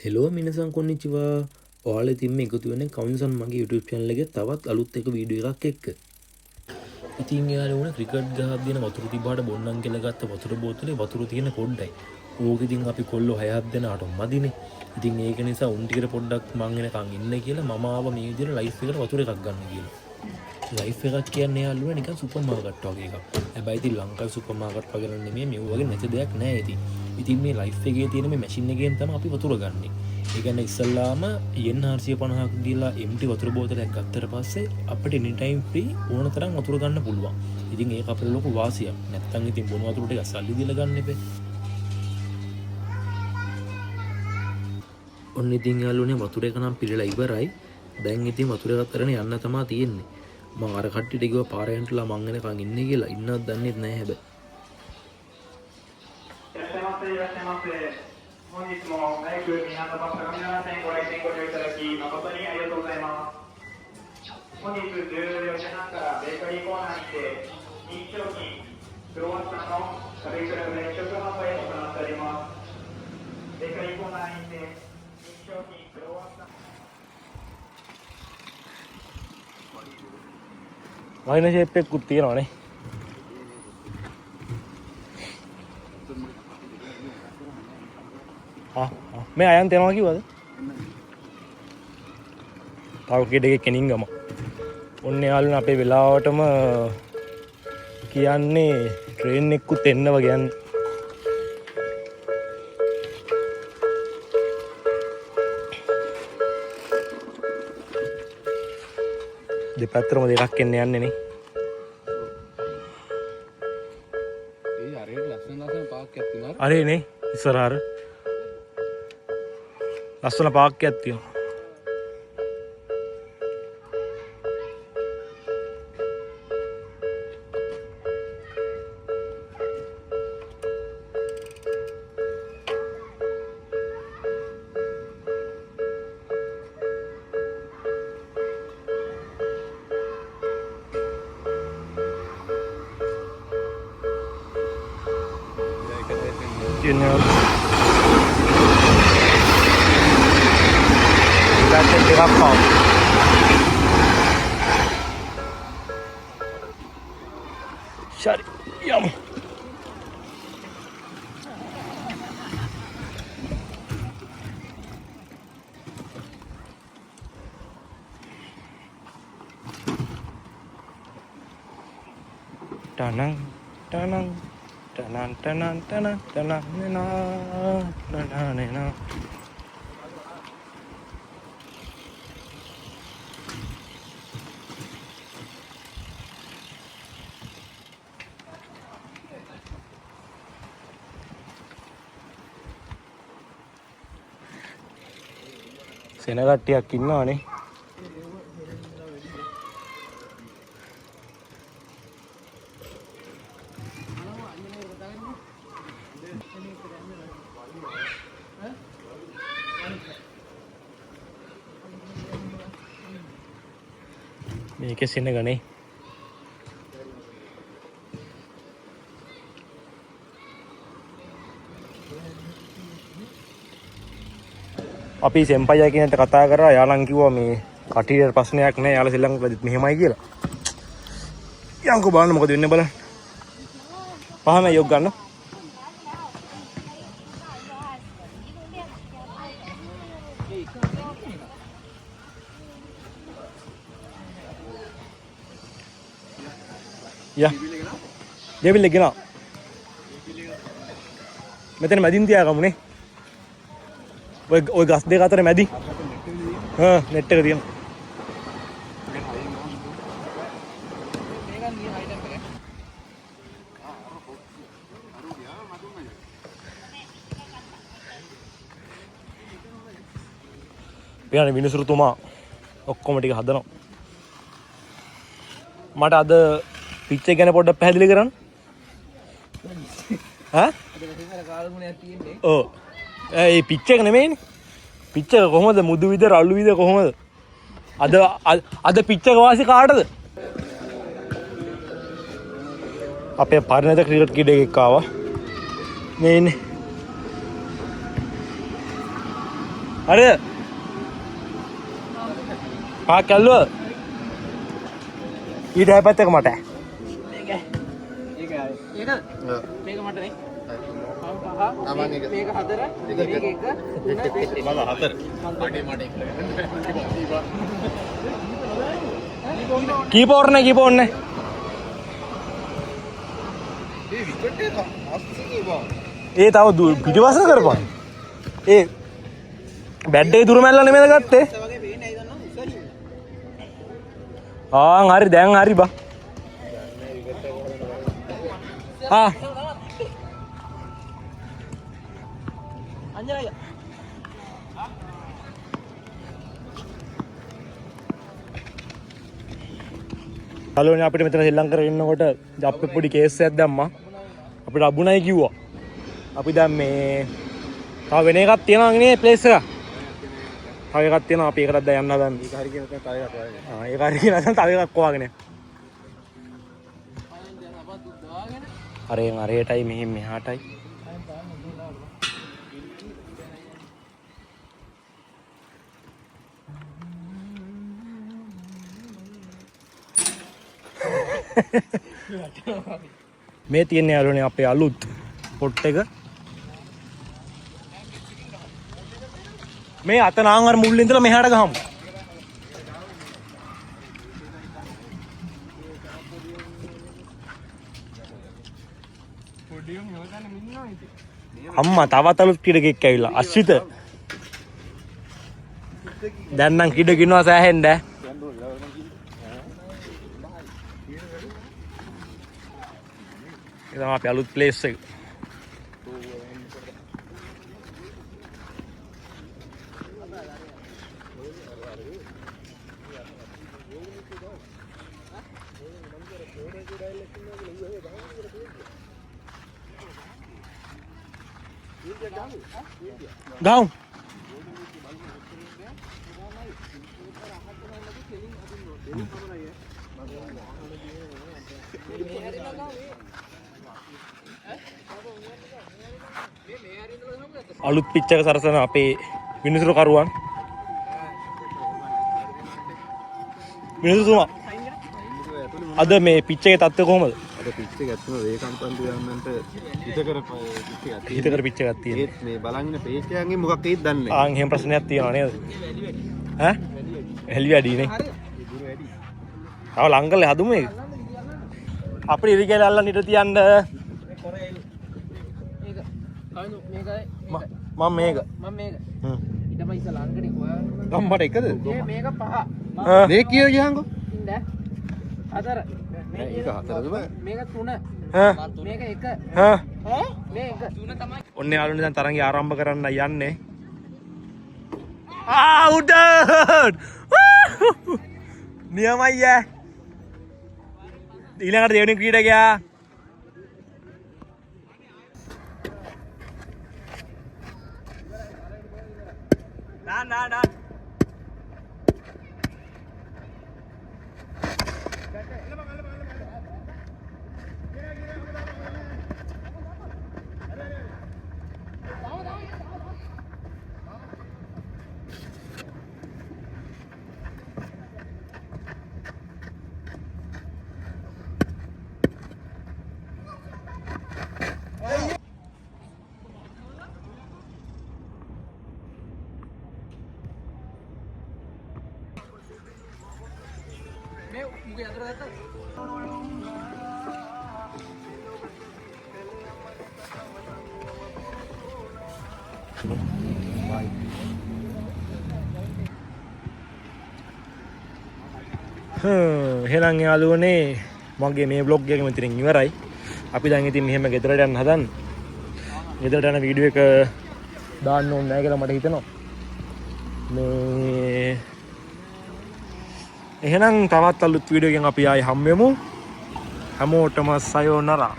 Hello මිනිසන් කොන්නිච්චිවා ඔයාලා ඉතින් මේ එකතු වෙන්නේ කවුන්සන් මගේ YouTube channel එකේ තවත් අලුත් එක වීඩියෝ එකක් එක්ක. ඉතින් යාළුවෝ උන ක්‍රිකට් ගහක් දින වතුර තිබ්බාට බොන්නම් කියලා ගත්ත වතුර බෝතලේ වතුර තියෙන පොඩ්ඩයි. ඕක ඉතින් අපි කොල්ලෝ 6ක් දෙනාට මදිනේ. ඉතින් ඒක නිසා උන් ටිකට පොඩ්ඩක් මං එනකන් ඉන්න කියලා මම ආව මේ විදිහට ලයිෆ් එකට වතුර එකක් ගන්න කියලා. ලයිෆ් එකක් කියන්නේ යාළුවා නිකන් සුපර් මාකට් වගේ එකක්. හැබැයි ඉතින් ලංකාවේ සුපර් මාකට් වගේ නෙමෙයි මේ වගේ නැති දෙයක් නෑ ඉතින්. ඉතින් මේ ලයිෆ් එකේ තියෙන මේ මැෂින් එකෙන් තමයි අපි වතුර ගන්නෙ. ඒ කියන්නේ ඉස්සල්ලාම යෙන් 450ක් දීලා එම්ටි වතුර බෝතලයක් ගත්තට පස්සේ අපිට එනි ටයිම් ෆ්‍රී ඕන තරම් වතුර ගන්න පුළුවන්. ඉතින් ඒක අපේ ලොකු වාසියක්. නැත්තම් ඉතින් බොන වතුර ටික සල්ලි දීලා ගන්න එපේ. ඔන්න ඉතින් යාළුවනේ වතුර එක නම් පිරලා ඉවරයි. දැන් ඉතින් වතුර එකක් කරගෙන යන්න තමයි තියෙන්නේ. මම අර කට්ටියට කිව්වා පාරේ යන්ටලා මං එනකන් ඉන්නේ කියලා. ඉන්නවත් දන්නේ නැහැ හැබැයි. 本日も早く港バスターミナル線ご来店ご利用いただき誠にありがとうございます。本日14時半からベーカリーコーナーにて人気商品クロワッサンの食べ比べ試食販売を行っております。ベーカリーコーナーにて人気商品クロワッサンවයින් ෂේප් එකකුත් තියෙනවානේ. මේ අයන් තේනවා කිව්වද? තව කීඩේ කෙනින් ගම. ඔන්න යාළුවනේ අපේ වෙලාවටම කියන්නේ ට්‍රේන් එකකුත් එන්න වගේ යන්නේ. දෙපැත්තටම දෙකක් එන්න යන්නේ නේ. ඒ හරියට ලස්සන පාක් එකක් තියෙනවා. අරේ නේ ඉස්සරහට ලස්සන පාක් එකක් තියෙනවා. That's a big up Shut it. Yum. Tanang, tanang, tanang, tanang, tanang, tanang, tanang. සෙන කට්ටියක් ඉන්නවනේ. මේකේ සෙන ගනේ. අපි සෙම්පයියා කෙනෙක්ට කතා කරා යාළුවන් කිව්වා මේ කටියට ප්‍රශ්නයක් නැහැ යාළුවා ශ්‍රී ලංකාවේදීත් මෙහෙමයි කියලා. යන්කෝ බලන්න මොකද වෙන්නේ බලන්න. පහම යොක් ගන්න. යා. දෙවිල් එක ගෙනා. මෙතන මැදින් තියාගමුනේ. ඔය ගස් දෙක අතර මැදි නෙට් එක තියෙනවා. පියානේ විනිසුරුතුමා ඔක්කොම ටික හදනවා. මට අද පිච් එක ගැන පොඩ්ඩක් පැහැදිලි කරන්න. ඈ? ඔව්. ඒ පිච් එක නෙමෙයිනේ. පිච් එක කොහොමද මුදු විද රළු විද කොහොමද? අද පිච් එක වාසි කාටද? අපේ පරිණත ක්‍රිකට් කීඩයක් ආවා. මේ ඉන්නේ. අර පා කැල්ලුව ඊට හැපත් එක මට කීපෝර්නේ කීපෝර්නේ ඒ තව පිටිපස්ස කරපන් ඒ බැඩ්ඩේ දුර මැල්ල නෙමෙයිද ගත්තේ ආන් හරි දැන් හරි බා අංජනය හලෝනේ අපිට මෙතන ශ්‍රී ලංකාවේ ඉන්නකොට අපේ පොඩි කේස් එකක් දැම්මා අපිට අබුණයි කිව්වා අපි දැන් මේ තව වෙන එකක් තියෙනවා නේ ප්ලේස් එක තව එකක් තියෙනවා අපි ඒකටත් දැන් යන්න හදන්නේ ඒක හරි කියන තව එකක් හොයාගෙන ඒක හරි කියන තව එකක් හොයාගෙන අරෙන් අරයටයි මෙහෙන් මෙහාටයි මේ තියෙන යාළුවනේ අපේ අලුත් පොට් එක මේ අත නාන් අර මුල්ලේ ඉඳලා මෙහාට ගහමු අම්මා තවත් අලුත් කිඩකෙක් ඇවිල්ලා අශ්විත දැන් නම් කිඩ කිනවා සෑහෙන්න ඒක තමයි අපේ අලුත් ප්ලේස් එක Down. අලුත් පිච් එක සරසන අපේ විනිසුරු කරුවන් විනිසුරුතුමා අද මේ පිච් එකේ තත්ත්වය කොහමද? අද පිච් එක ඇත්තම වේකම් පන්දු යන්නන්ට හිතකර පිච් එකක් තියෙනවා. ඒත් මේ බලන් ඉන්න ප්‍රේක්ෂකයන්ගෙන් මොකක් ඒත් දන්නේ නැහැ. ආන් එහෙම ප්‍රශ්නයක් තියෙනවා නේද? ඈ? එළි වැඩි නේ. ආව ලංකල්ලේ හදුමු මේක. අපේ ඉරිකේල අල්ලන්න ඉර තියන්න. මම මේක. ඊට පස්සේ ලංකඩේ හොයාගන්න. ගම්මට එකද? මේක 5. මේ කීය ගියන්කො? ඉන්න. 4. මේක 4ද බෑ. මේක 3. මේක 1. මේ 1. 3 තමයි. ඔන්න යාළුවනේ දැන් තරංගය ආරම්භ කරන්න යන්නේ. උඩ! නියමයි ඈ. ඊළඟට දෙවෙනි ක්‍රීඩකයා. නා. එහෙනම් යාළුවනේ මගේ මේ බ්ලොග් එක මෙතනින් ඉවරයි. අපි දැන් ඉතින් මෙහෙම ගෙදරට යන්න හදන්නේ. ගෙදරට යන වීඩියෝ එක දාන්න ඕනේ නැහැ කියලා මට හිතෙනවා. මේ එහෙනම් තවත් අලුත් වීඩියෝ එකකින් අපි ආයි හම්බෙමු. හැමෝටම සයෝනරා.